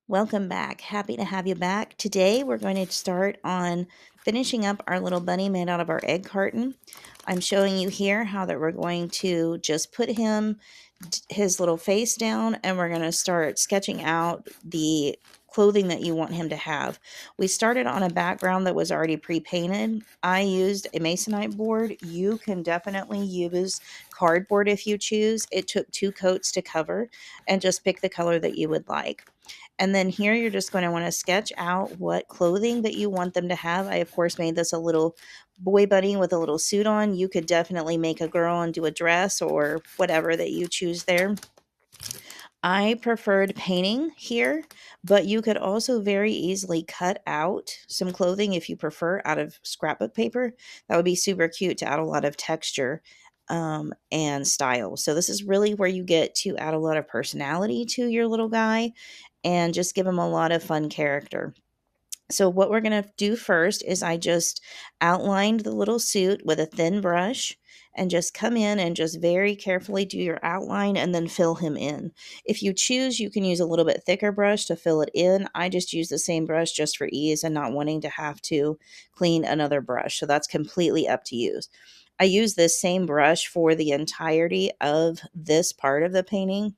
Welcome back. Happy to have you back. Today we're going to start on finishing up our little bunny made out of our egg carton. I'm showing you here how that we're going to just put his little face down, and we're going to start sketching out the clothing that you want him to have. We started on a background that was already pre-painted. I used a masonite board. You can definitely use cardboard if you choose. It took 2 coats to cover, and just pick the color that you would like. And then here you're just going to want to sketch out what clothing that you want them to have. I, of course, made this a little boy bunny with a little suit on. You could definitely make a girl and do a dress or whatever that you choose there. I preferred painting here, but you could also very easily cut out some clothing if you prefer out of scrapbook paper. That would be super cute to add a lot of texture and style. So this is really where you get to add a lot of personality to your little guy and just give him a lot of fun character. So what we're going to do first is I just outlined the little suit with a thin brush and just come in and just very carefully do your outline and then fill him in. If you choose, you can use a little bit thicker brush to fill it in. I just use the same brush just for ease and not wanting to have to clean another brush. So that's completely up to you. I use this same brush for the entirety of this part of the painting.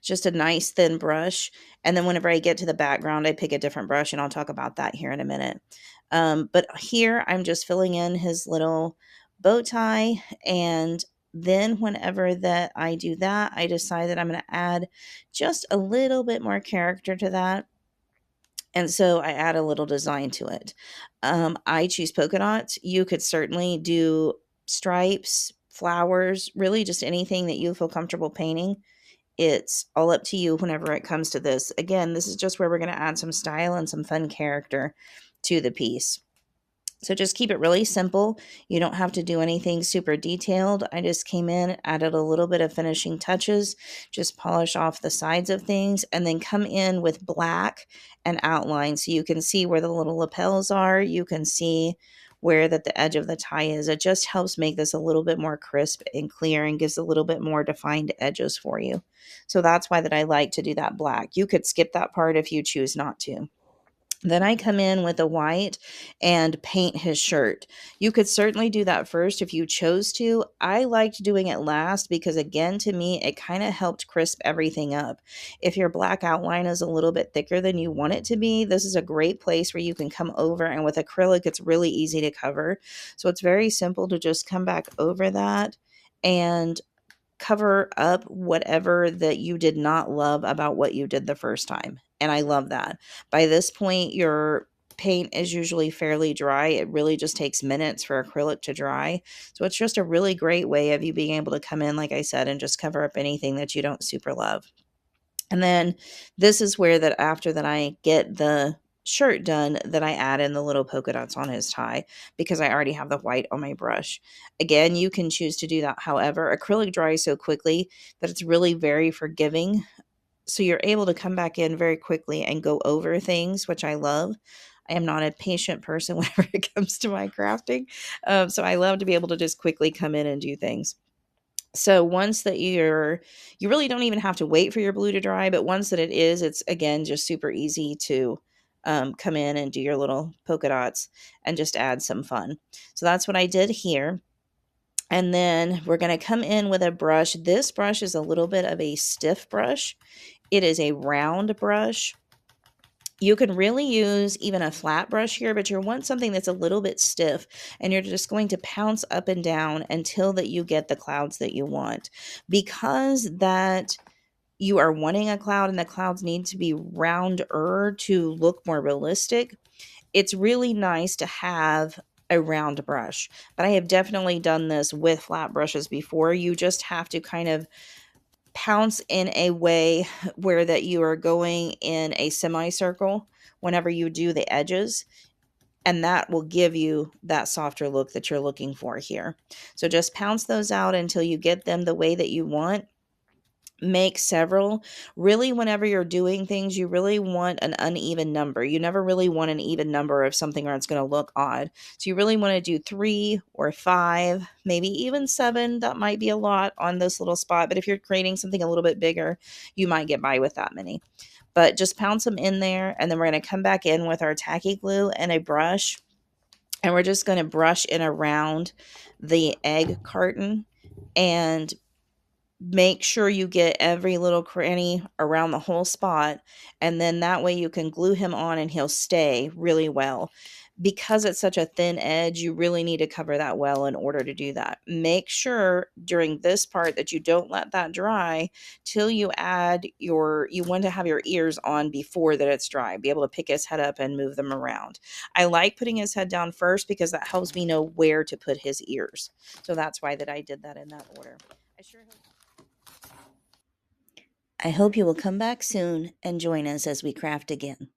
Just a nice thin brush. And then whenever I get to the background, I pick a different brush, and I'll talk about that here in a minute. But here I'm just filling in his little bow tie. And then whenever that I do that, I decide that I'm going to add just a little bit more character to that. And so I add a little design to it. I choose polka dots. You could certainly do stripes, flowers, really just anything that you feel comfortable painting. It's all up to you whenever it comes to this. Again, this is just where we're going to add some style and some fun character to the piece. So just keep it really simple. You don't have to do anything super detailed. I just came in, added a little bit of finishing touches, just polish off the sides of things, and then come in with black and outline so you can see where the little lapels are. You can see where that the edge of the tie is. It just helps make this a little bit more crisp and clear and gives a little bit more defined edges for you. So that's why that I like to do that black. You could skip that part if you choose not to. Then I come in with a white and paint his shirt. You could certainly do that first if you chose to. I liked doing it last because, again, to me, it kind of helped crisp everything up. If your black outline is a little bit thicker than you want it to be, this is a great place where you can come over, and with acrylic, it's really easy to cover. So it's very simple to just come back over that and cover up whatever that you did not love about what you did the first time. And I love that. By this point, your paint is usually fairly dry. It really just takes minutes for acrylic to dry. So it's just a really great way of you being able to come in, like I said, and just cover up anything that you don't super love. And then this is where that after that I get the shirt done, that I add in the little polka dots on his tie because I already have the white on my brush. Again, you can choose to do that. However, acrylic dries so quickly that it's really very forgiving. So you're able to come back in very quickly and go over things, which I love. I am not a patient person whenever it comes to my crafting. So I love to be able to just quickly come in and do things. So once that you really don't even have to wait for your blue to dry, but once that it is, it's again just super easy to come in and do your little polka dots and just add some fun. So that's what I did here. And then we're going to come in with a brush. This brush is a little bit of a stiff brush. It is a round brush. You can really use even a flat brush here, but you want something that's a little bit stiff, and you're just going to pounce up and down until that you get the clouds that you want. Because that you are wanting a cloud and the clouds need to be rounder to look more realistic, it's really nice to have a round brush. But I have definitely done this with flat brushes before. You just have to kind of pounce in a way where that you are going in a semicircle whenever you do the edges, and that will give you that softer look that you're looking for here. So just pounce those out until you get them the way that you want. make several. Really, whenever you're doing things, you really want an uneven number. You never really want an even number of something or it's going to look odd. So you really want to do 3 or 5, maybe even 7. That might be a lot on this little spot, but if you're creating something a little bit bigger, you might get by with that many. But just pound some in there, and then we're going to come back in with our tacky glue and a brush, and we're just going to brush in around the egg carton and make sure you get every little cranny around the whole spot, and then that way you can glue him on and he'll stay really well. Because it's such a thin edge, you really need to cover that well in order to do that. Make sure during this part that you don't let that dry till you you want to have your ears on before that it's dry. Be able to pick his head up and move them around. I like putting his head down first because that helps me know where to put his ears. So that's why that I did that in that order. I hope you will come back soon and join us as we craft again.